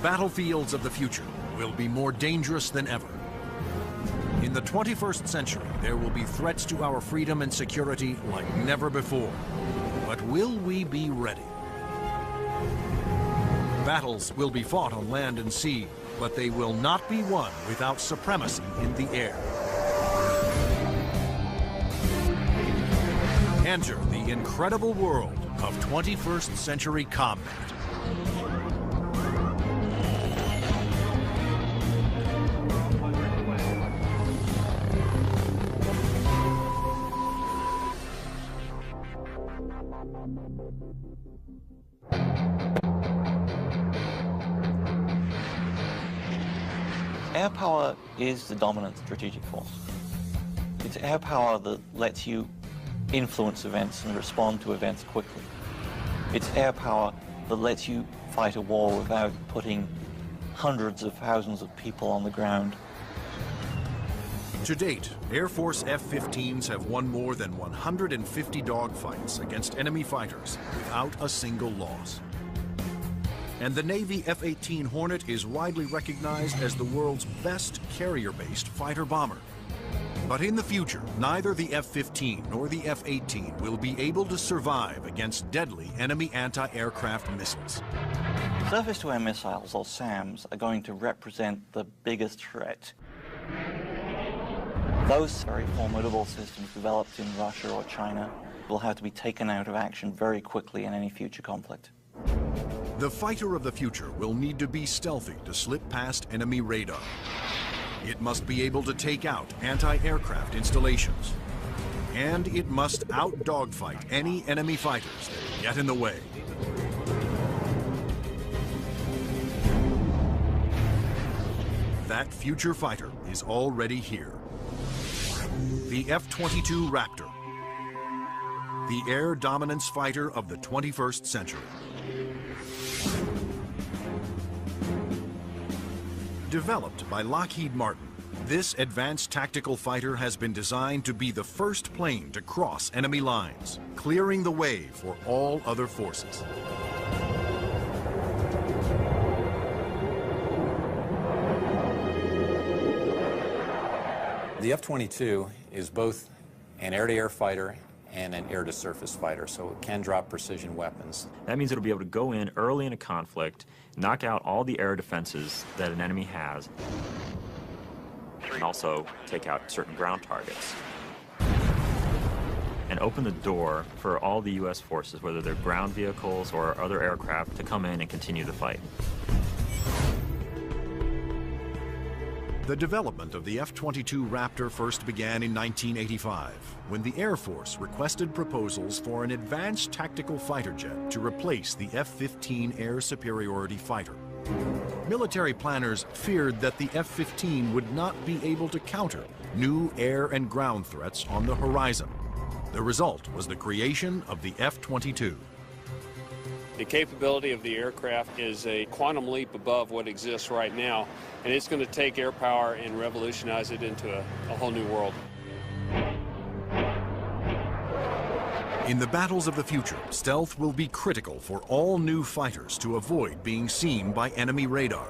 battlefields of the future will be more dangerous than ever. In the 21st century, there will be threats to our freedom and security like never before. But will we be ready? Battles will be fought on land and sea, but they will not be won without supremacy in the air. Enter the incredible world of 21st century combat. Air power is the dominant strategic force. It's air power that lets you influence events and respond to events quickly. It's air power that lets you fight a war without putting hundreds of thousands of people on the ground. To date, Air Force F-15s have won more than 150 dogfights against enemy fighters without a single loss. And the Navy F-18 Hornet is widely recognized as the world's best carrier-based fighter bomber. But in the future, neither the F-15 nor the F-18 will be able to survive against deadly enemy anti-aircraft missiles. Surface-to-air missiles, or SAMs, are going to represent the biggest threat. Those very formidable systems developed in Russia or China will have to be taken out of action very quickly in any future conflict. The fighter of the future will need to be stealthy to slip past enemy radar. It must be able to take out anti-aircraft installations. And it must out-dogfight any enemy fighters that get in the way. That future fighter is already here. The F-22 Raptor, the air dominance fighter of the 21st century. Developed by Lockheed Martin, this advanced tactical fighter has been designed to be the first plane to cross enemy lines, clearing the way for all other forces. The F-22 is both an air-to-air fighter and an air-to-surface fighter, so it can drop precision weapons. That means it'll be able to go in early in a conflict, knock out all the air defenses that an enemy has, and also take out certain ground targets. And open the door for all the U.S. forces, whether they're ground vehicles or other aircraft, to come in and continue the fight. The development of the F-22 Raptor first began in 1985, when the Air Force requested proposals for an advanced tactical fighter jet to replace the F-15 air superiority fighter. Military planners feared that the F-15 would not be able to counter new air and ground threats on the horizon. The result was the creation of the F-22. The capability of the aircraft is a quantum leap above what exists right now, and it's going to take air power and revolutionize it into a whole new world. In the battles of the future, stealth will be critical for all new fighters to avoid being seen by enemy radar.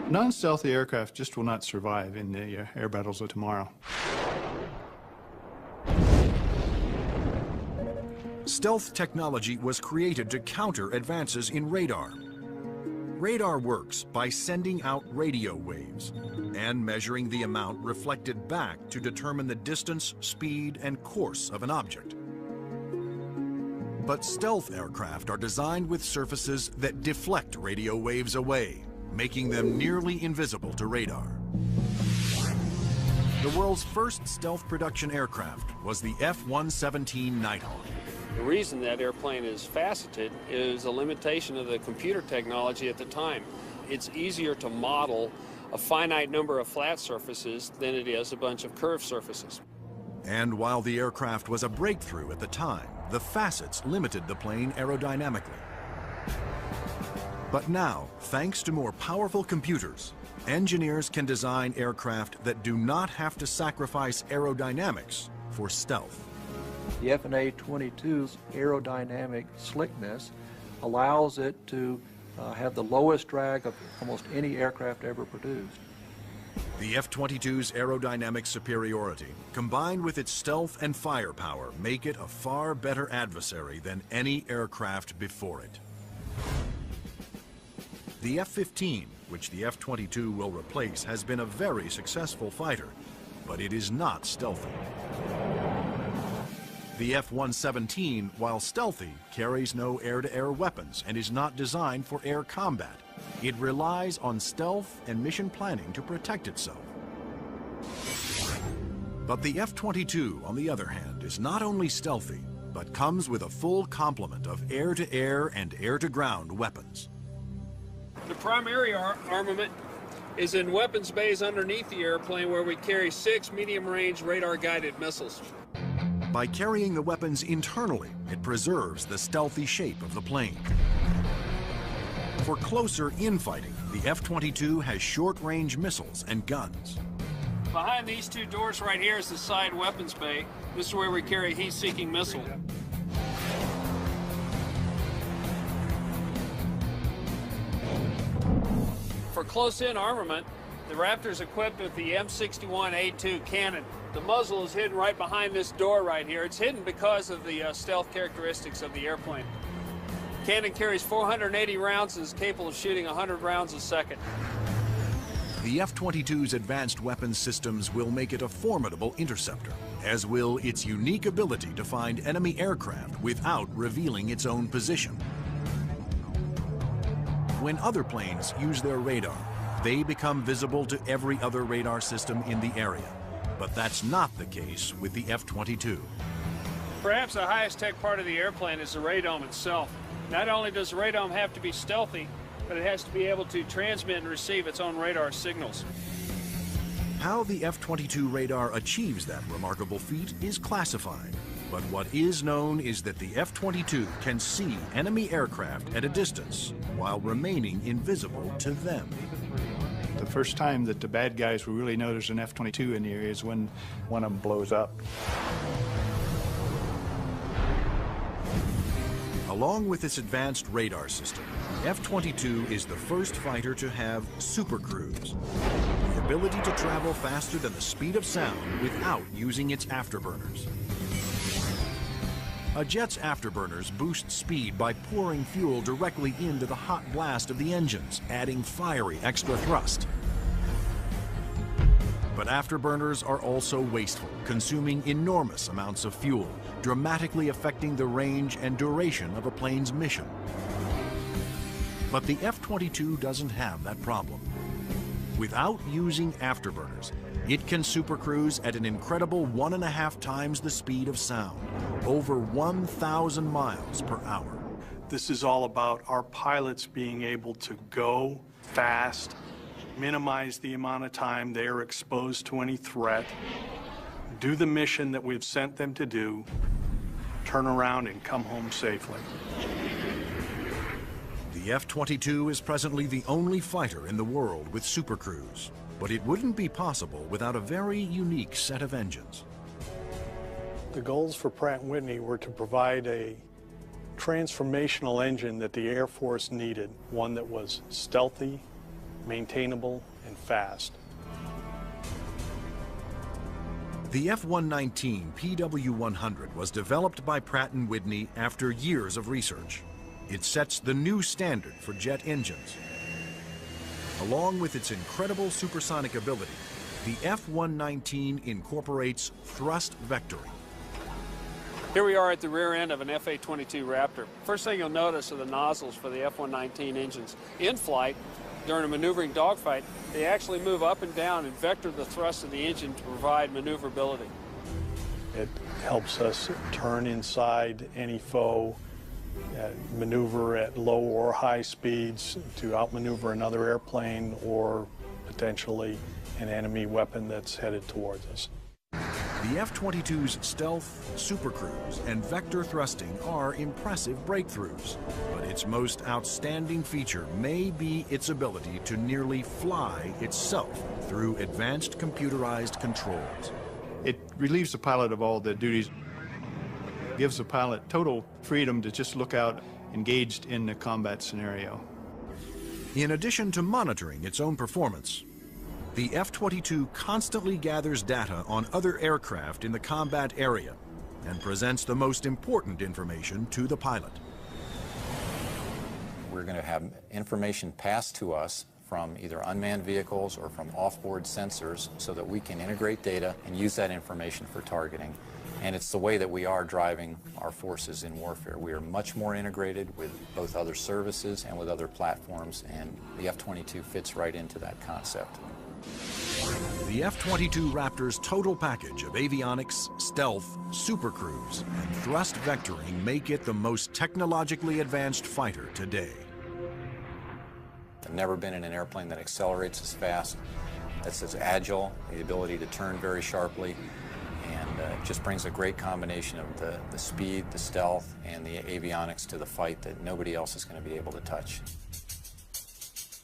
Non-stealthy aircraft just will not survive in the air battles of tomorrow. Stealth technology was created to counter advances in radar. Radar works by sending out radio waves and measuring the amount reflected back to determine the distance, speed, and course of an object. But stealth aircraft are designed with surfaces that deflect radio waves away, making them nearly invisible to radar. The world's first stealth production aircraft was the F-117 Nighthawk. The reason that airplane is faceted is a limitation of the computer technology at the time. It's easier to model a finite number of flat surfaces than it is a bunch of curved surfaces. And while the aircraft was a breakthrough at the time, the facets limited the plane aerodynamically. But now, thanks to more powerful computers, engineers can design aircraft that do not have to sacrifice aerodynamics for stealth. The F/A-22's aerodynamic slickness allows it to have the lowest drag of almost any aircraft ever produced. The F-22's aerodynamic superiority, combined with its stealth and firepower, make it a far better adversary than any aircraft before it. The F-15, which the F-22 will replace, has been a very successful fighter, but it is not stealthy. The F-117, while stealthy, carries no air-to-air weapons and is not designed for air combat. It relies on stealth and mission planning to protect itself. But the F-22, on the other hand, is not only stealthy, but comes with a full complement of air-to-air and air-to-ground weapons. The primary armament is in weapons bays underneath the airplane, where we carry 6 medium-range radar-guided missiles. By carrying the weapons internally, it preserves the stealthy shape of the plane. For closer infighting, the F-22 has short-range missiles and guns. Behind these two doors right here is the side weapons bay. This is where we carry a heat-seeking missile. For close-in armament, the Raptor is equipped with the M61A2 cannon. The muzzle is hidden right behind this door right here. It's hidden because of the stealth characteristics of the airplane. Cannon carries 480 rounds and is capable of shooting 100 rounds a second. The F-22's advanced weapons systems will make it a formidable interceptor, as will its unique ability to find enemy aircraft without revealing its own position. When other planes use their radar, they become visible to every other radar system in the area. But that's not the case with the F-22. Perhaps the highest tech part of the airplane is the radome itself. Not only does the radome have to be stealthy, but it has to be able to transmit and receive its own radar signals. How the F-22 radar achieves that remarkable feat is classified. But what is known is that the F-22 can see enemy aircraft at a distance while remaining invisible to them. The first time that the bad guys will really know there's an F-22 in the area is when one of them blows up. Along with its advanced radar system, the F-22 is the first fighter to have Super Cruise, the ability to travel faster than the speed of sound without using its afterburners. A jet's afterburners boost speed by pouring fuel directly into the hot blast of the engines, adding fiery extra thrust. But afterburners are also wasteful, consuming enormous amounts of fuel, dramatically affecting the range and duration of a plane's mission. But the F-22 doesn't have that problem. Without using afterburners, it can supercruise at an incredible 1.5 times the speed of sound, over 1,000 miles per hour. This is all about our pilots being able to go fast, minimize the amount of time they are exposed to any threat, do the mission that we've sent them to do, turn around and come home safely. The F-22 is presently the only fighter in the world with supercruise, but it wouldn't be possible without a very unique set of engines. The goals for Pratt & Whitney were to provide a transformational engine that the Air Force needed, one that was stealthy, maintainable, and fast. The F-119 PW-100 was developed by Pratt & Whitney after years of research. It sets the new standard for jet engines. Along with its incredible supersonic ability, the F-119 incorporates thrust vectoring. Here we are at the rear end of an F-A-22 Raptor. First thing you'll notice are the nozzles for the F-119 engines. In flight, during a maneuvering dogfight, they actually move up and down and vector the thrust of the engine to provide maneuverability. It helps us turn inside any foe, maneuver at low or high speeds to outmaneuver another airplane or potentially an enemy weapon that's headed towards us. The F-22's stealth, supercruise, and vector thrusting are impressive breakthroughs, but its most outstanding feature may be its ability to nearly fly itself through advanced computerized controls. It relieves the pilot of all the duties, gives the pilot total freedom to just look out engaged in the combat scenario. In addition to monitoring its own performance, the F-22 constantly gathers data on other aircraft in the combat area and presents the most important information to the pilot. We're going to have information passed to us from either unmanned vehicles or from off-board sensors so that we can integrate data and use that information for targeting. And it's the way that we are driving our forces in warfare. We are much more integrated with both other services and with other platforms, and the F-22 fits right into that concept. The F-22 Raptor's total package of avionics, stealth, supercruise, and thrust vectoring make it the most technologically advanced fighter today. I've never been in an airplane that accelerates as fast, that's as agile, the ability to turn very sharply, and it just brings a great combination of the speed, the stealth, and the avionics to the fight that nobody else is going to be able to touch.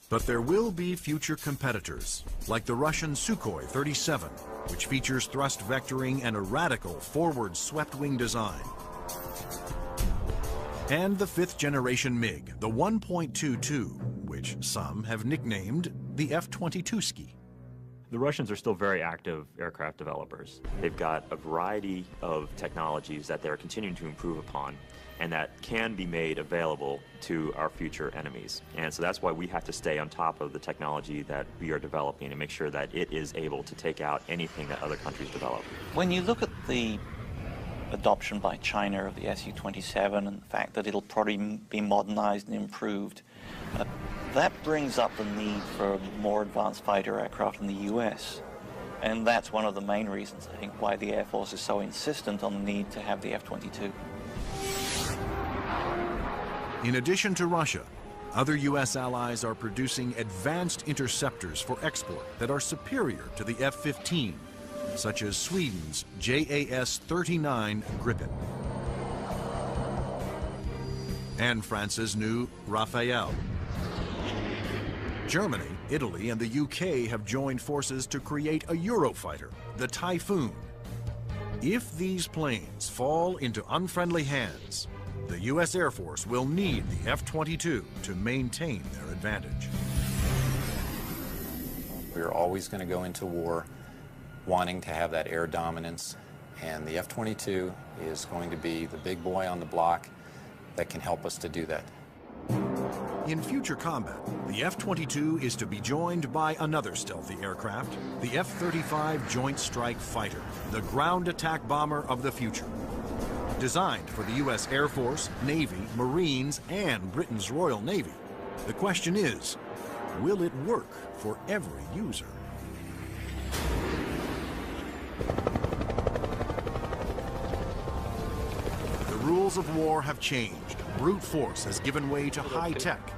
But there will be future competitors, like the Russian Sukhoi 37, which features thrust vectoring and a radical forward swept-wing design. And the fifth-generation MiG, the 1.22, which some have nicknamed the F-22ski. The Russians are still very active aircraft developers. They've got a variety of technologies that they're continuing to improve upon and that can be made available to our future enemies. And so that's why we have to stay on top of the technology that we are developing and make sure that it is able to take out anything that other countries develop. When you look at the adoption by China of the Su-27 and the fact that it'll probably be modernized and improved, that brings up the need for more advanced fighter aircraft in the US. And that's one of the main reasons, I think, why the Air Force is so insistent on the need to have the F-22. In addition to Russia, other U.S. allies are producing advanced interceptors for export that are superior to the F-15, such as Sweden's JAS-39 Gripen and France's new Rafale. Germany, Italy, and the UK have joined forces to create a Eurofighter, the Typhoon. If these planes fall into unfriendly hands, the U.S. Air Force will need the F-22 to maintain their advantage. We're always going to go into war wanting to have that air dominance, and the F-22 is going to be the big boy on the block that can help us to do that. In future combat, the F-22 is to be joined by another stealthy aircraft, the F-35 Joint Strike Fighter, the ground attack bomber of the future. Designed for the U.S. Air Force, Navy, Marines, and Britain's Royal Navy, the question is, will it work for every user? The rules of war have changed. Brute force has given way to high tech,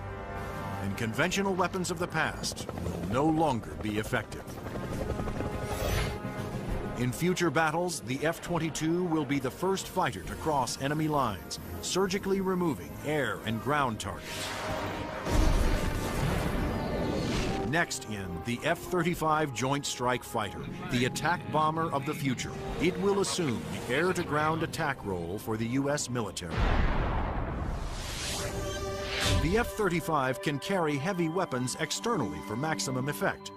and conventional weapons of the past will no longer be effective. In future battles, the F-22 will be the first fighter to cross enemy lines, surgically removing air and ground targets. Next in, the F-35 Joint Strike Fighter, the attack bomber of the future. It will assume the air-to-ground attack role for the U.S. military. The F-35 can carry heavy weapons externally for maximum effect.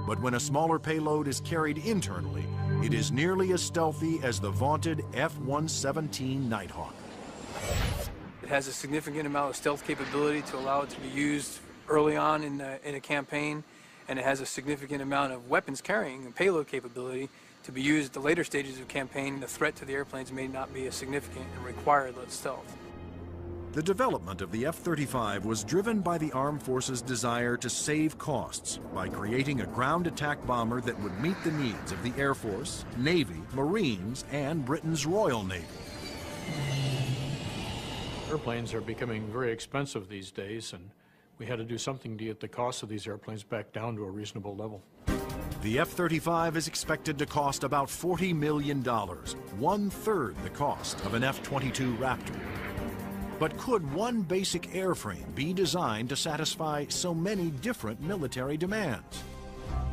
But when a smaller payload is carried internally, it is nearly as stealthy as the vaunted F-117 Nighthawk. It has a significant amount of stealth capability to allow it to be used early on in a campaign, and it has a significant amount of weapons carrying and payload capability to be used at the later stages of campaign. The threat to the airplanes may not be as significant and require less stealth. The development of the F-35 was driven by the Armed Forces' desire to save costs by creating a ground attack bomber that would meet the needs of the Air Force, Navy, Marines, and Britain's Royal Navy. Airplanes are becoming very expensive these days, and we had to do something to get the cost of these airplanes back down to a reasonable level. The F-35 is expected to cost about $40 million, one-third the cost of an F-22 Raptor. But could one basic airframe be designed to satisfy so many different military demands?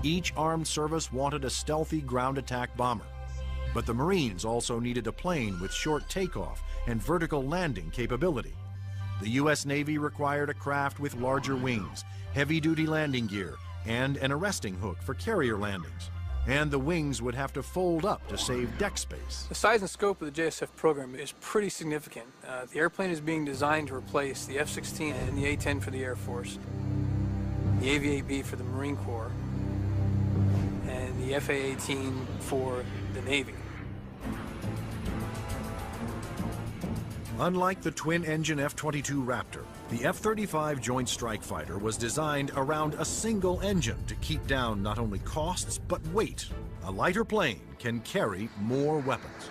Each armed service wanted a stealthy ground attack bomber, but the Marines also needed a plane with short takeoff and vertical landing capability. The U.S. Navy required a craft with larger wings, heavy-duty landing gear, and an arresting hook for carrier landings. And the wings would have to fold up to save deck space. The size and scope of the JSF program is pretty significant. The airplane is being designed to replace the F-16 and the A-10 for the Air Force, the AV-8B for the Marine Corps, and the FA-18 for the Navy. Unlike the twin-engine F-22 Raptor, the F-35 Joint Strike Fighter was designed around a single engine to keep down not only costs, but weight. A lighter plane can carry more weapons.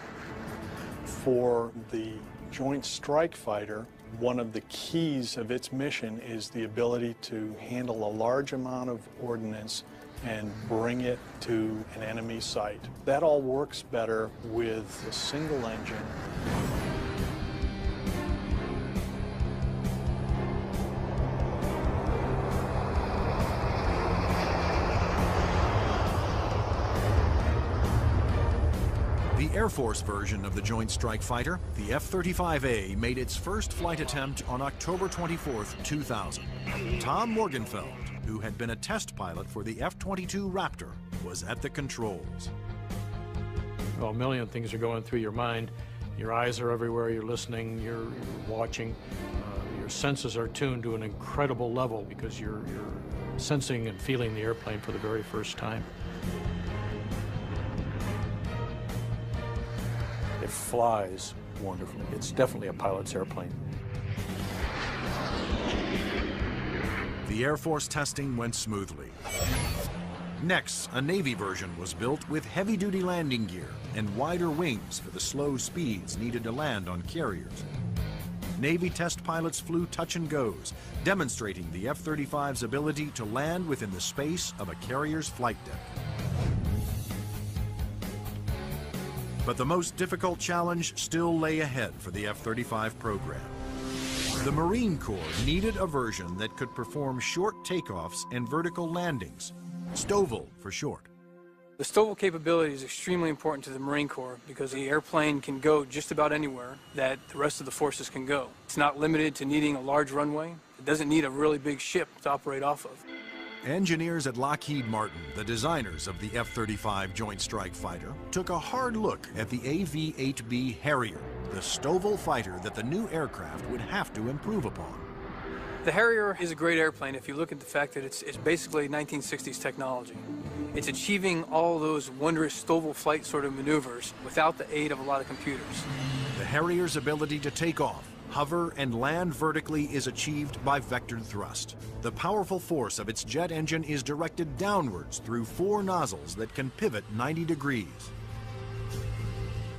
For the Joint Strike Fighter, one of the keys of its mission is the ability to handle a large amount of ordnance and bring it to an enemy site. That all works better with a single engine. The Air Force version of the Joint Strike Fighter, the F-35A, made its first flight attempt on October 24, 2000. Tom Morgenfeld, who had been a test pilot for the F-22 Raptor, was at the controls. Well, a million things are going through your mind. Your eyes are everywhere, you're listening, you're watching. Your senses are tuned to an incredible level because you're sensing and feeling the airplane for the very first time. It flies wonderfully. It's definitely a pilot's airplane. The Air Force testing went smoothly. Next, a Navy version was built with heavy-duty landing gear and wider wings for the slow speeds needed to land on carriers. Navy test pilots flew touch and goes, demonstrating the F-35's ability to land within the space of a carrier's flight deck. But the most difficult challenge still lay ahead for the F-35 program. The Marine Corps needed a version that could perform short takeoffs and vertical landings, STOVL for short. The STOVL capability is extremely important to the Marine Corps because the airplane can go just about anywhere that the rest of the forces can go. It's not limited to needing a large runway. It doesn't need a really big ship to operate off of. Engineers at Lockheed Martin, the designers of the F-35 Joint Strike Fighter, took a hard look at the AV-8B Harrier, the STOVL fighter that the new aircraft would have to improve upon. The Harrier is a great airplane if you look at the fact that it's basically 1960s technology. It's achieving all those wondrous STOVL flight sort of maneuvers without the aid of a lot of computers. The Harrier's ability to take off, hover, and land vertically is achieved by vectored thrust. The powerful force of its jet engine is directed downwards through 4 nozzles that can pivot 90 degrees.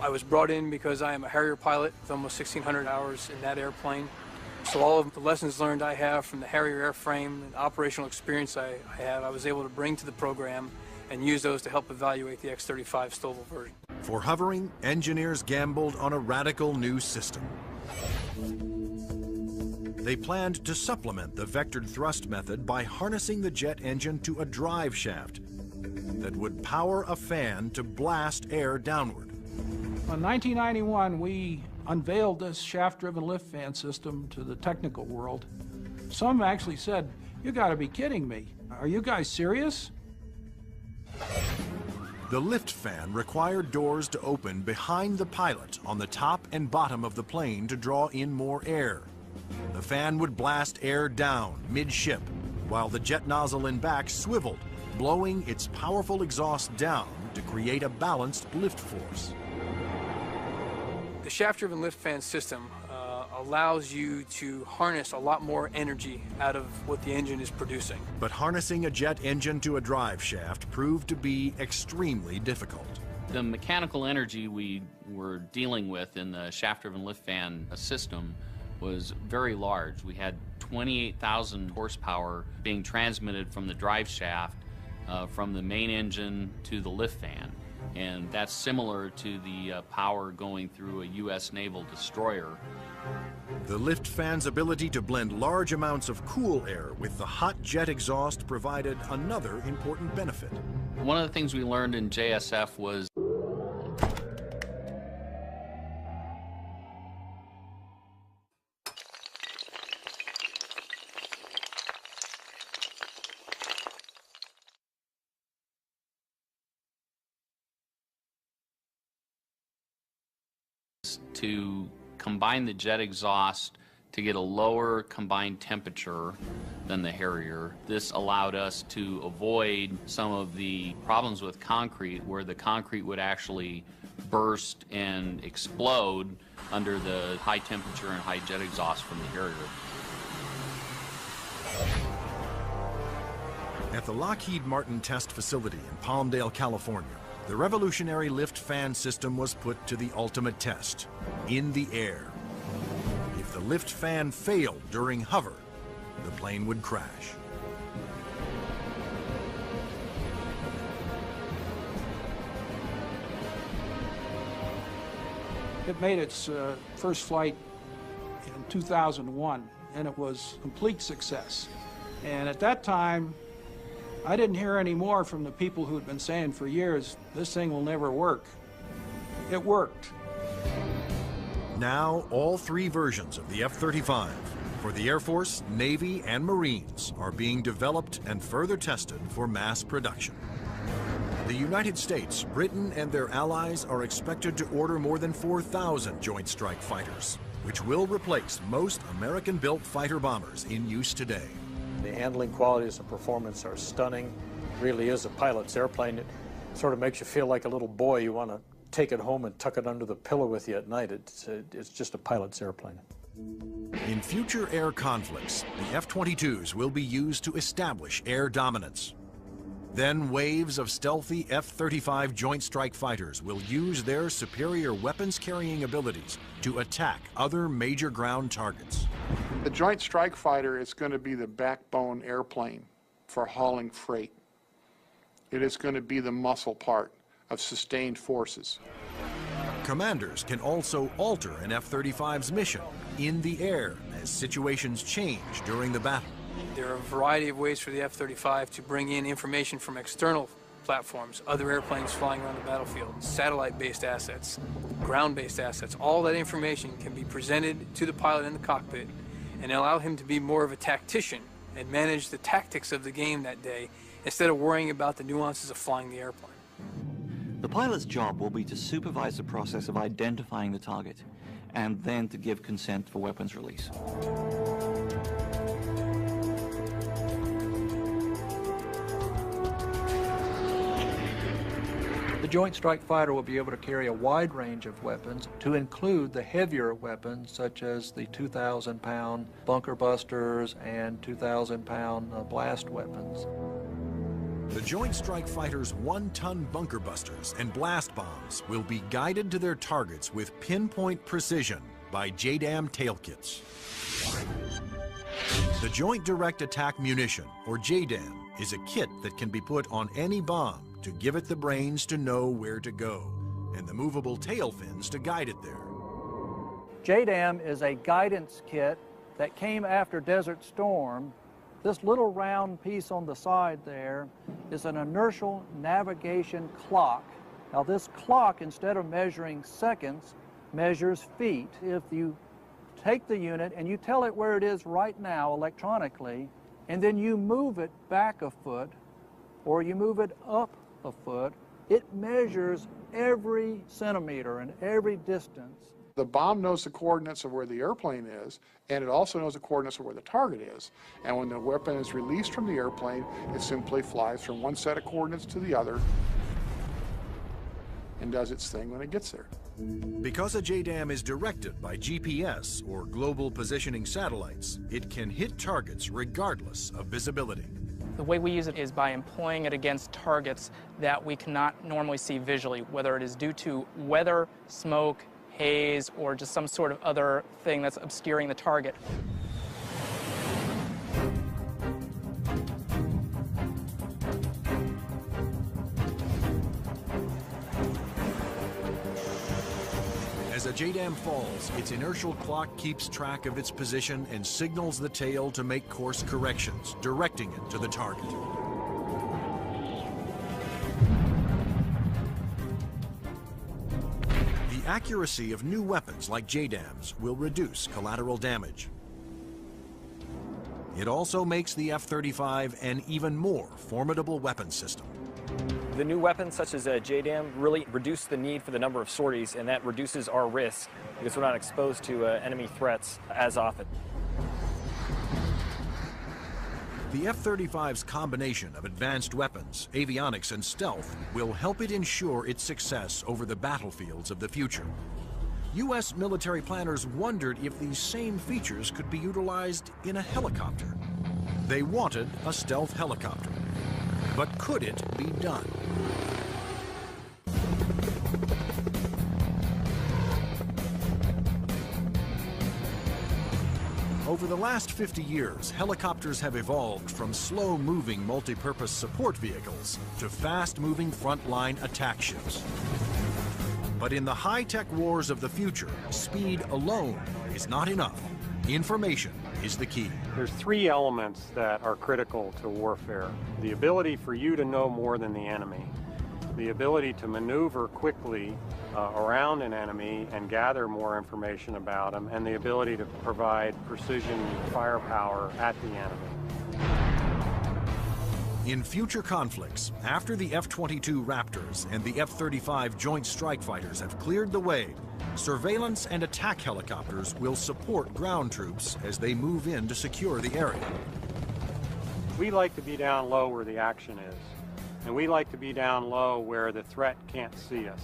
I was brought in because I am a Harrier pilot with almost 1,600 hours in that airplane. So all of the lessons learned I have from the Harrier airframe and operational experience I have, I was able to bring to the program and use those to help evaluate the X-35 STOVL version. For hovering, engineers gambled on a radical new system. They planned to supplement the vectored thrust method by harnessing the jet engine to a drive shaft that would power a fan to blast air downward. In 1991, we unveiled this shaft-driven lift fan system to the technical world. Some actually said, "You gotta be kidding me. Are you guys serious?" The lift fan required doors to open behind the pilot on the top and bottom of the plane to draw in more air. The fan would blast air down mid-ship, while the jet nozzle in back swiveled, blowing its powerful exhaust down to create a balanced lift force. The shaft-driven lift fan system allows you to harness a lot more energy out of what the engine is producing. But harnessing a jet engine to a drive shaft proved to be extremely difficult. The mechanical energy we were dealing with in the shaft-driven lift fan system was very large. We had 28,000 horsepower being transmitted from the drive shaft from the main engine to the lift fan. And that's similar to the power going through a U.S. naval destroyer. The lift fan's ability to blend large amounts of cool air with the hot jet exhaust provided another important benefit. One of the things we learned in JSF was to combine the jet exhaust to get a lower combined temperature than the Harrier. This allowed us to avoid some of the problems with concrete where the concrete would actually burst and explode under the high temperature and high jet exhaust from the Harrier. At the Lockheed Martin test facility in Palmdale, California, the revolutionary lift fan system was put to the ultimate test, in the air. If the lift fan failed during hover, the plane would crash. It made its first flight in 2001, and it was a complete success. And at that time, I didn't hear any more from the people who'd been saying for years, this thing will never work. It worked. Now, all three versions of the F-35 for the Air Force, Navy, and Marines are being developed and further tested for mass production. The United States, Britain, and their allies are expected to order more than 4,000 Joint Strike Fighters, which will replace most American-built fighter bombers in use today. The handling qualities and performance are stunning. It really is a pilot's airplane. It sort of makes you feel like a little boy. You want to take it home and tuck it under the pillow with you at night. It's just a pilot's airplane. In future air conflicts, the F-22s will be used to establish air dominance. Then waves of stealthy F-35 Joint Strike Fighters will use their superior weapons-carrying abilities to attack other major ground targets. The Joint Strike Fighter is going to be the backbone airplane for hauling freight. It is going to be the muscle part of sustained forces. Commanders can also alter an F-35's mission in the air as situations change during the battle. There are a variety of ways for the F-35 to bring in information from external platforms, other airplanes flying around the battlefield, satellite-based assets, ground-based assets. All that information can be presented to the pilot in the cockpit and allow him to be more of a tactician and manage the tactics of the game that day instead of worrying about the nuances of flying the airplane. The pilot's job will be to supervise the process of identifying the target and then to give consent for weapons release. The Joint Strike Fighter will be able to carry a wide range of weapons, to include the heavier weapons such as the 2,000-pound bunker busters and 2,000-pound blast weapons. The Joint Strike Fighter's 1-ton bunker busters and blast bombs will be guided to their targets with pinpoint precision by JDAM tail kits. The Joint Direct Attack Munition, or JDAM, is a kit that can be put on any bomb to give it the brains to know where to go, and the movable tail fins to guide it there. JDAM is a guidance kit that came after Desert Storm. This little round piece on the side there is an inertial navigation clock. Now this clock, instead of measuring seconds, measures feet. If you take the unit and you tell it where it is right now electronically, and then you move it back a foot, or you move it up a foot, it measures every centimeter and every distance. The bomb knows the coordinates of where the airplane is, and it also knows the coordinates of where the target is. And when the weapon is released from the airplane, it simply flies from one set of coordinates to the other and does its thing when it gets there. Because a JDAM is directed by GPS, or Global Positioning Satellites, it can hit targets regardless of visibility. The way we use it is by employing it against targets that we cannot normally see visually, whether it is due to weather, smoke, haze, or just some sort of other thing that's obscuring the target. As a JDAM falls, its inertial clock keeps track of its position and signals the tail to make course corrections, directing it to the target. The accuracy of new weapons like JDAMs will reduce collateral damage. It also makes the F-35 an even more formidable weapon system. The new weapons such as JDAM really reduce the need for the number of sorties, and that reduces our risk. because we're not exposed to enemy threats as often. The F-35's combination of advanced weapons, avionics, and stealth will help it ensure its success over the battlefields of the future. U.S. military planners wondered if these same features could be utilized in a helicopter. They wanted a stealth helicopter. But could it be done? Over the last 50 years, helicopters have evolved from slow-moving multi-purpose support vehicles to fast-moving frontline attack ships. But in the high-tech wars of the future, speed alone is not enough. Information is the key. There's three elements that are critical to warfare. The ability for you to know more than the enemy, the ability to maneuver quickly around an enemy and gather more information about them, and the ability to provide precision firepower at the enemy. In future conflicts, after the F-22 Raptors and the F-35 Joint Strike Fighters have cleared the way, surveillance and attack helicopters will support ground troops as they move in to secure the area. We like to be down low where the action is, and we like to be down low where the threat can't see us.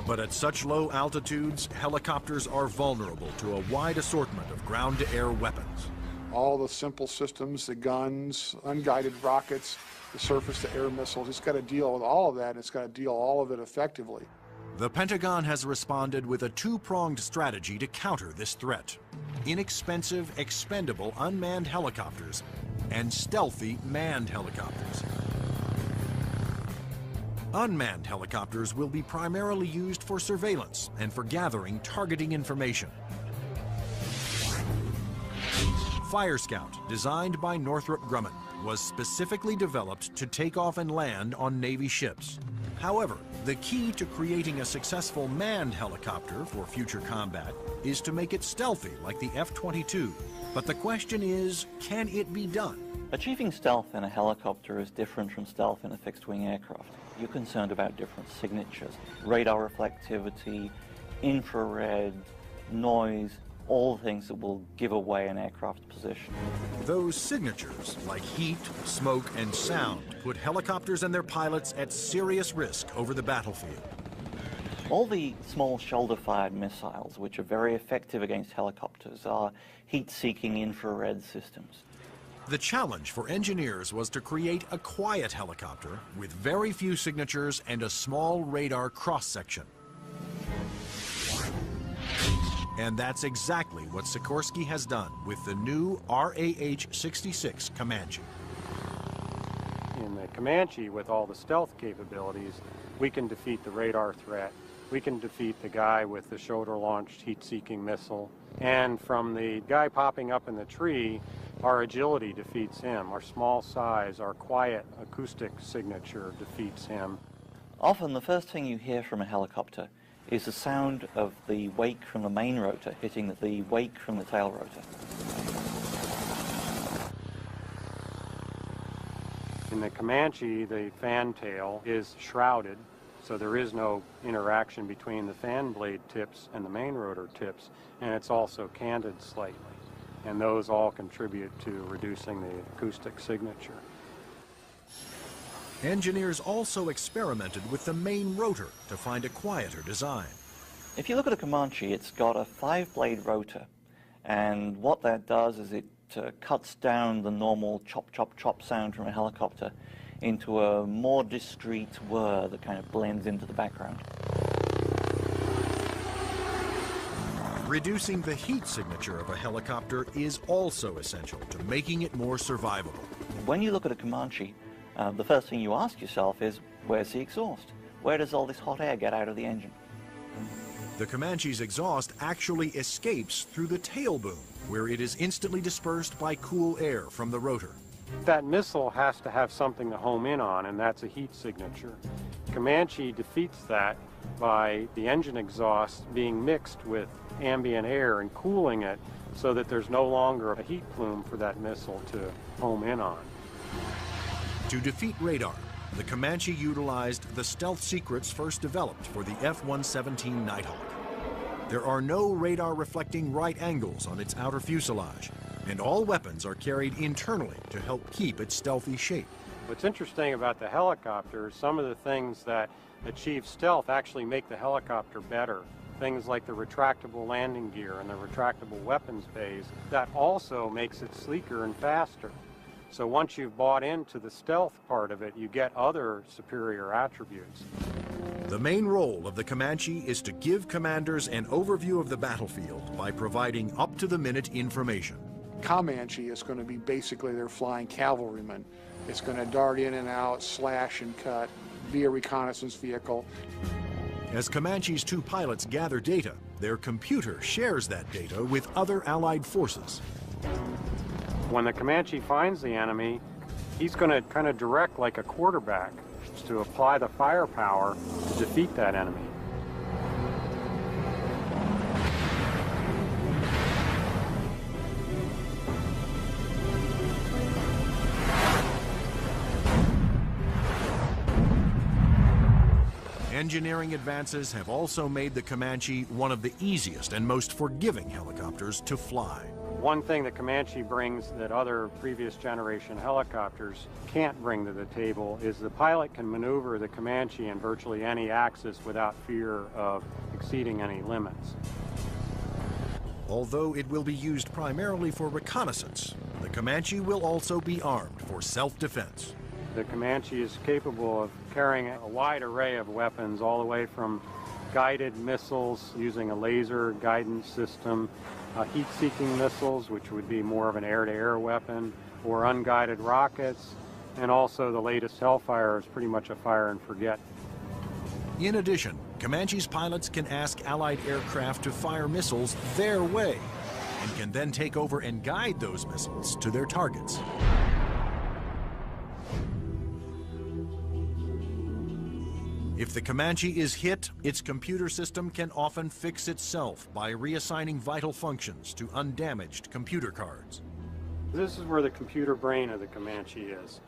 But at such low altitudes, helicopters are vulnerable to a wide assortment of ground-to-air weapons. All the simple systems, the guns, unguided rockets, the surface-to-air missiles, it's got to deal with all of that, and it's got to deal all of it effectively. The Pentagon has responded with a two-pronged strategy to counter this threat: inexpensive, expendable unmanned helicopters and stealthy manned helicopters. Unmanned helicopters will be primarily used for surveillance and for gathering targeting information. Fire Scout, designed by Northrop Grumman, was specifically developed to take off and land on Navy ships. However, the key to creating a successful manned helicopter for future combat is to make it stealthy like the F-22. But the question is, can it be done? Achieving stealth in a helicopter is different from stealth in a fixed-wing aircraft. You're concerned about different signatures: radar reflectivity, infrared, noise, all things that will give away an aircraft's position. Those signatures, like heat, smoke, and sound, put helicopters and their pilots at serious risk over the battlefield. All the small shoulder-fired missiles, which are very effective against helicopters, are heat-seeking infrared systems. The challenge for engineers was to create a quiet helicopter with very few signatures and a small radar cross-section. And that's exactly what Sikorsky has done with the new RAH-66 Comanche. In the Comanche, with all the stealth capabilities, we can defeat the radar threat. We can defeat the guy with the shoulder-launched heat-seeking missile. And from the guy popping up in the tree, our agility defeats him. Our small size, our quiet acoustic signature defeats him. Often the first thing you hear from a helicopter is the sound of the wake from the main rotor hitting the wake from the tail rotor. In the Comanche, the fan tail is shrouded, so there is no interaction between the fan blade tips and the main rotor tips, and it's also canted slightly. And those all contribute to reducing the acoustic signature. Engineers also experimented with the main rotor to find a quieter design. If you look at a Comanche, it's got a 5-blade rotor, and what that does is it cuts down the normal chop, chop, chop sound from a helicopter into a more discreet whir that kind of blends into the background. Reducing the heat signature of a helicopter is also essential to making it more survivable. When you look at a Comanche, the first thing you ask yourself is, where's the exhaust? Where does all this hot air get out of the engine? The Comanche's exhaust actually escapes through the tail boom, where it is instantly dispersed by cool air from the rotor. That missile has to have something to home in on, and that's a heat signature. Comanche defeats that by the engine exhaust being mixed with ambient air and cooling it so that there's no longer a heat plume for that missile to home in on. To defeat radar, the Comanche utilized the stealth secrets first developed for the F-117 Nighthawk. There are no radar reflecting right angles on its outer fuselage, and all weapons are carried internally to help keep its stealthy shape. What's interesting about the helicopter, some of the things that achieve stealth actually make the helicopter better. Things like the retractable landing gear and the retractable weapons bays, that also makes it sleeker and faster. So once you've bought into the stealth part of it, you get other superior attributes. The main role of the Comanche is to give commanders an overview of the battlefield by providing up-to-the-minute information. Comanche is going to be basically their flying cavalryman. It's going to dart in and out, slash and cut, be a reconnaissance vehicle. As Comanche's two pilots gather data, their computer shares that data with other Allied forces. When the Comanche finds the enemy, he's going to kind of direct like a quarterback to apply the firepower to defeat that enemy. Engineering advances have also made the Comanche one of the easiest and most forgiving helicopters to fly. One thing that Comanche brings that other previous generation helicopters can't bring to the table is the pilot can maneuver the Comanche in virtually any axis without fear of exceeding any limits. Although it will be used primarily for reconnaissance, the Comanche will also be armed for self-defense. The Comanche is capable of carrying a wide array of weapons, all the way from guided missiles using a laser guidance system, heat-seeking missiles, which would be more of an air-to-air weapon, or unguided rockets, and also the latest Hellfire is pretty much a fire and forget. In addition, Comanche's pilots can ask Allied aircraft to fire missiles their way, and can then take over and guide those missiles to their targets. If the Comanche is hit, its computer system can often fix itself by reassigning vital functions to undamaged computer cards. This is where the computer brain of the Comanche is.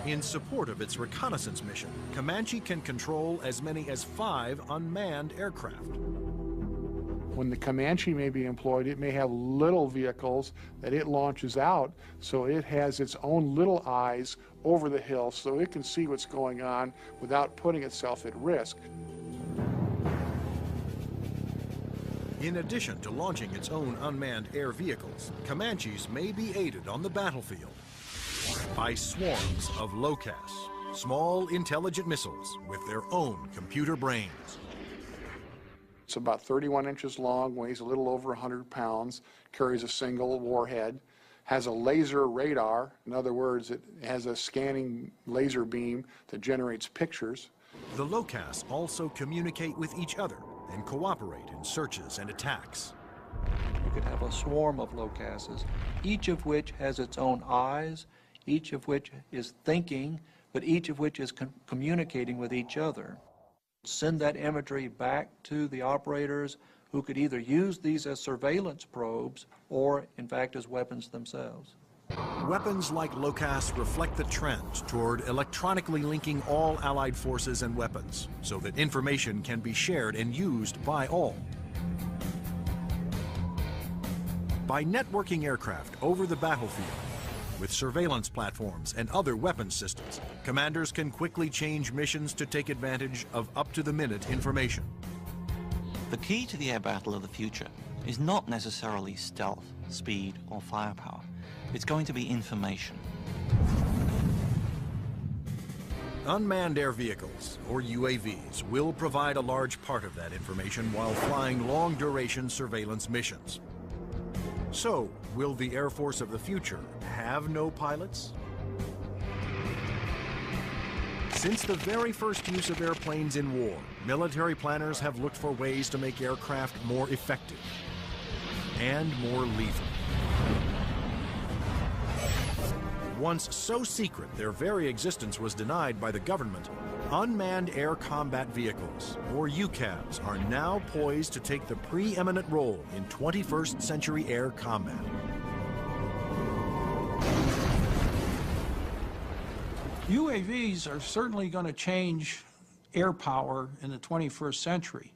In support of its reconnaissance mission, Comanche can control as many as 5 unmanned aircraft. When the Comanche may be employed, it may have little vehicles that it launches out, so it has its own little eyes over the hill so it can see what's going on without putting itself at risk. In addition to launching its own unmanned air vehicles, Comanches may be aided on the battlefield by swarms of LOCAS, small intelligent missiles with their own computer brains. It's about 31 inches long, weighs a little over 100 pounds, carries a single warhead, has a laser radar. In other words, it has a scanning laser beam that generates pictures. The LOCAS also communicate with each other and cooperate in searches and attacks. You could have a swarm of LOCASes, each of which has its own eyes, each of which is thinking, but each of which is communicating with each other. Send that imagery back to the operators who could either use these as surveillance probes or, in fact, as weapons themselves. Weapons like LOCAS reflect the trend toward electronically linking all Allied forces and weapons so that information can be shared and used by all. By networking aircraft over the battlefield, with surveillance platforms and other weapons systems, commanders can quickly change missions to take advantage of up-to-the-minute information. The key to the air battle of the future is not necessarily stealth, speed, or firepower. It's going to be information. Unmanned air vehicles, or UAVs, will provide a large part of that information while flying long-duration surveillance missions. So, will the Air Force of the future have no pilots? Since the very first use of airplanes in war, military planners have looked for ways to make aircraft more effective and more lethal. Once so secret their very existence was denied by the government, unmanned air combat vehicles, or UCAVs, are now poised to take the preeminent role in 21st century air combat. UAVs are certainly going to change air power in the 21st century.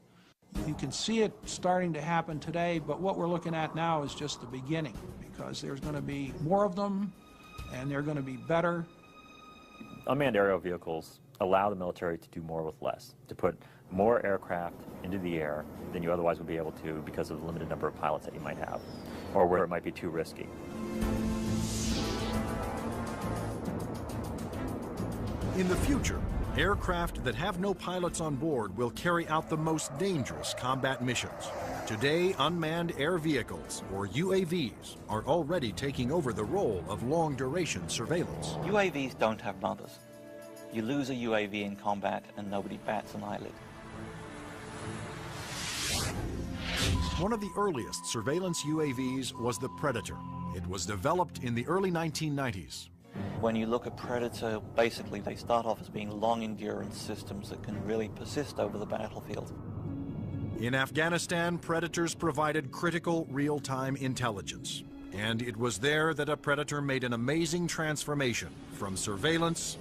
You can see it starting to happen today, but what we're looking at now is just the beginning, because there's going to be more of them, and they're going to be better. Unmanned aerial vehicles allow the military to do more with less, to put more aircraft into the air than you otherwise would be able to because of the limited number of pilots that you might have, or where it might be too risky. In the future, aircraft that have no pilots on board will carry out the most dangerous combat missions. Today, unmanned air vehicles, or UAVs, are already taking over the role of long-duration surveillance. UAVs don't have mothers. You lose a UAV in combat and nobody bats an eyelid. One of the earliest surveillance UAVs was the Predator. It was developed in the early 1990s. When you look at Predator, basically they start off as being long-endurance systems that can really persist over the battlefield. In Afghanistan, Predators provided critical real-time intelligence. And it was there that a Predator made an amazing transformation from surveillance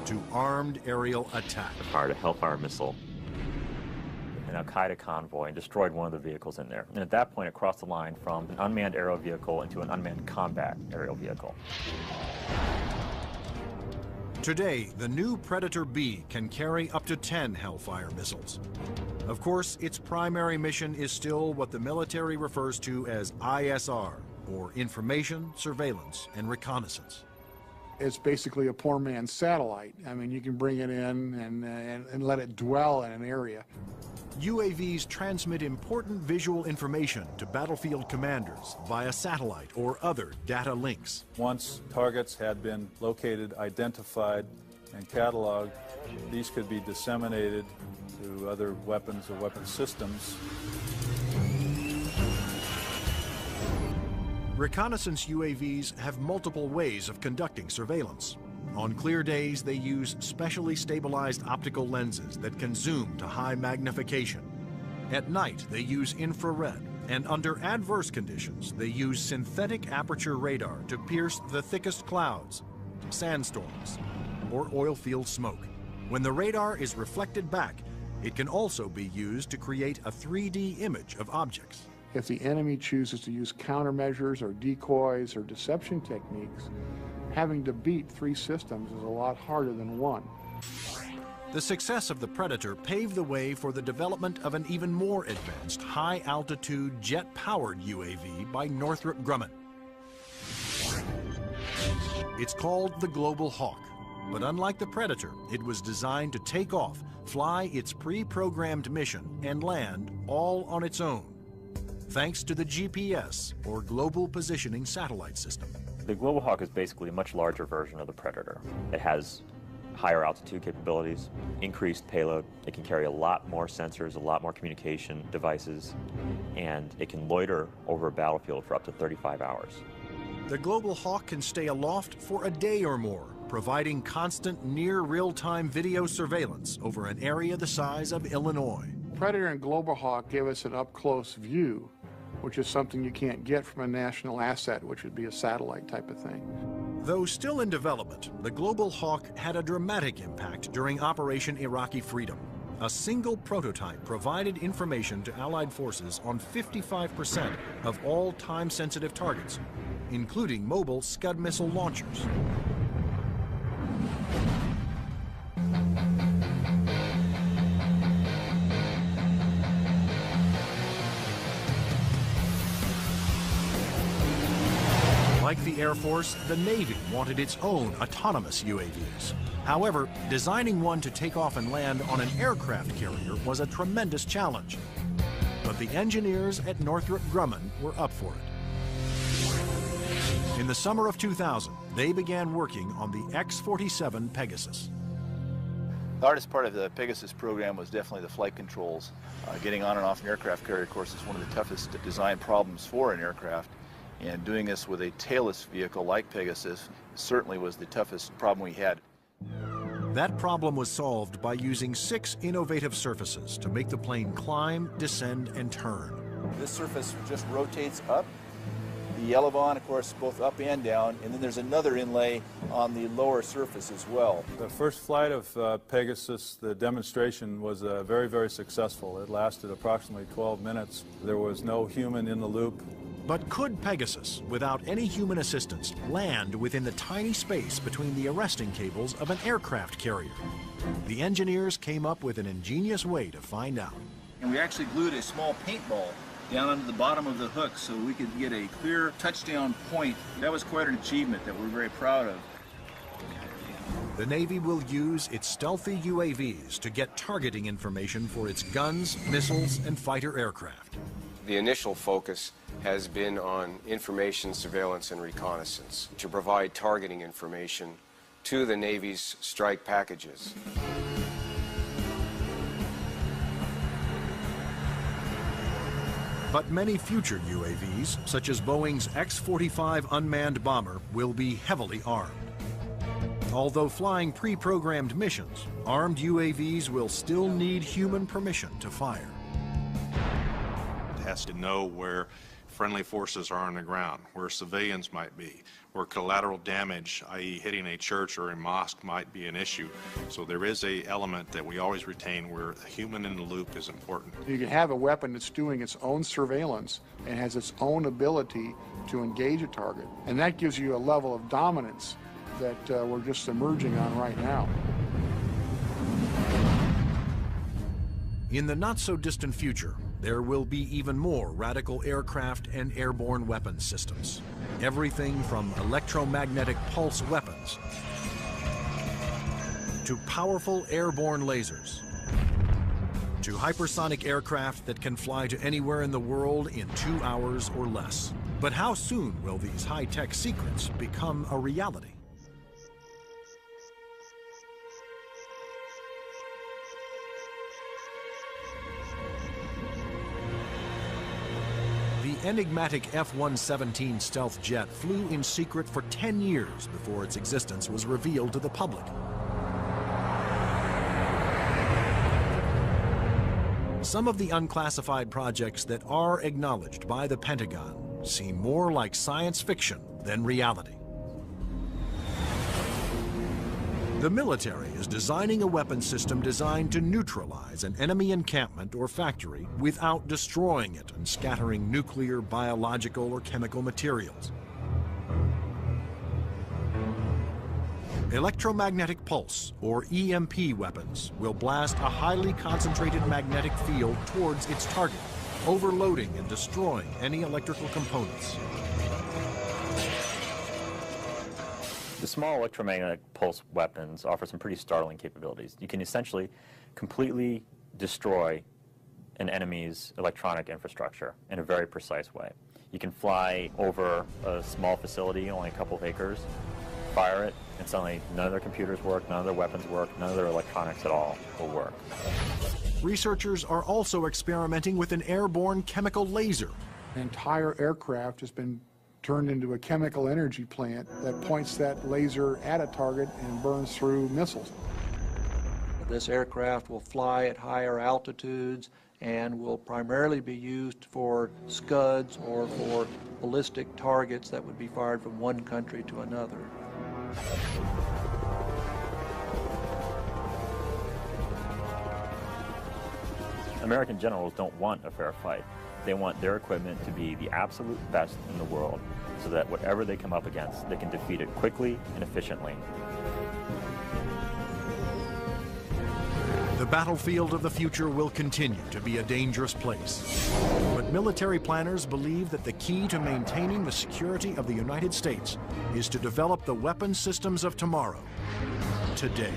to armed aerial attack. Fired a Hellfire missile, an Al-Qaeda convoy, and destroyed one of the vehicles in there. And at that point, it crossed the line from an unmanned aerial vehicle into an unmanned combat aerial vehicle. Today, the new Predator B can carry up to 10 Hellfire missiles. Of course, its primary mission is still what the military refers to as ISR, or Information, Surveillance, and Reconnaissance. It's basically a poor man's satellite. I mean, you can bring it in and let it dwell in an area. UAVs transmit important visual information to battlefield commanders via satellite or other data links. Once targets had been located, identified, and cataloged, these could be disseminated to other weapons or weapon systems. Reconnaissance UAVs have multiple ways of conducting surveillance. On clear days, they use specially stabilized optical lenses that can zoom to high magnification. At night, they use infrared, and under adverse conditions, they use synthetic aperture radar to pierce the thickest clouds, sandstorms, or oil field smoke. When the radar is reflected back, it can also be used to create a 3D image of objects. If the enemy chooses to use countermeasures or decoys or deception techniques, having to beat 3 systems is a lot harder than 1. The success of the Predator paved the way for the development of an even more advanced high-altitude jet-powered UAV by Northrop Grumman. It's called the Global Hawk, but unlike the Predator, it was designed to take off, fly its pre-programmed mission, and land all on its own, thanks to the GPS, or Global Positioning Satellite System. The Global Hawk is basically a much larger version of the Predator. It has higher altitude capabilities, increased payload. It can carry a lot more sensors, a lot more communication devices, and it can loiter over a battlefield for up to 35 hours. The Global Hawk can stay aloft for a day or more, providing constant near real-time video surveillance over an area the size of Illinois. Predator and Global Hawk give us an up-close view, which is something you can't get from a national asset, which would be a satellite type of thing. Though still in development, the Global Hawk had a dramatic impact during Operation Iraqi Freedom. A single prototype provided information to Allied forces on 55% of all time-sensitive targets, including mobile Scud missile launchers. Like the Air Force, the Navy wanted its own autonomous UAVs. However, designing one to take off and land on an aircraft carrier was a tremendous challenge. But the engineers at Northrop Grumman were up for it. In the summer of 2000, they began working on the X-47 Pegasus. The hardest part of the Pegasus program was definitely the flight controls. Getting on and off an aircraft carrier, of course, is one of the toughest design problems for an aircraft. And doing this with a tailless vehicle like Pegasus certainly was the toughest problem we had. That problem was solved by using 6 innovative surfaces to make the plane climb, descend, and turn. This surface just rotates up the elevon, of course, both up and down, and then there's another inlay on the lower surface as well. The first flight of Pegasus, the demonstration was very, very successful. It lasted approximately 12 minutes. There was no human in the loop. But could Pegasus, without any human assistance, land within the tiny space between the arresting cables of an aircraft carrier? The engineers came up with an ingenious way to find out. And we actually glued a small paintball down under the bottom of the hook so we could get a clear touchdown point. That was quite an achievement that we're very proud of. The Navy will use its stealthy UAVs to get targeting information for its guns, missiles, and fighter aircraft. The initial focus has been on information, surveillance, and reconnaissance to provide targeting information to the Navy's strike packages. But many future UAVs, such as Boeing's X-45 unmanned bomber, will be heavily armed. Although flying pre-programmed missions, armed UAVs will still need human permission to fire. It has to know where friendly forces are on the ground, where civilians might be, where collateral damage, i.e. hitting a church or a mosque, might be an issue. So there is an element that we always retain where a human in the loop is important. You can have a weapon that's doing its own surveillance and has its own ability to engage a target. And that gives you a level of dominance that we're just emerging on right now. In the not-so-distant future, there will be even more radical aircraft and airborne weapons systems. Everything from electromagnetic pulse weapons to powerful airborne lasers to hypersonic aircraft that can fly to anywhere in the world in 2 hours or less. But how soon will these high-tech secrets become a reality? The enigmatic F-117 stealth jet flew in secret for 10 years before its existence was revealed to the public. Some of the unclassified projects that are acknowledged by the Pentagon seem more like science fiction than reality. The military is designing a weapons system designed to neutralize an enemy encampment or factory without destroying it and scattering nuclear, biological, or chemical materials. Electromagnetic pulse, or EMP weapons, will blast a highly concentrated magnetic field towards its target, overloading and destroying any electrical components. The small electromagnetic pulse weapons offer some pretty startling capabilities. You can essentially completely destroy an enemy's electronic infrastructure in a very precise way. You can fly over a small facility, only a couple of acres, fire it, and suddenly none of their computers work, none of their weapons work, none of their electronics at all will work. Researchers are also experimenting with an airborne chemical laser. An entire aircraft has been turned into a chemical energy plant that points that laser at a target and burns through missiles. This aircraft will fly at higher altitudes and will primarily be used for Scuds or for ballistic targets that would be fired from one country to another. American generals don't want a fair fight. They want their equipment to be the absolute best in the world so that whatever they come up against, they can defeat it quickly and efficiently. The battlefield of the future will continue to be a dangerous place. But military planners believe that the key to maintaining the security of the United States is to develop the weapons systems of tomorrow, today.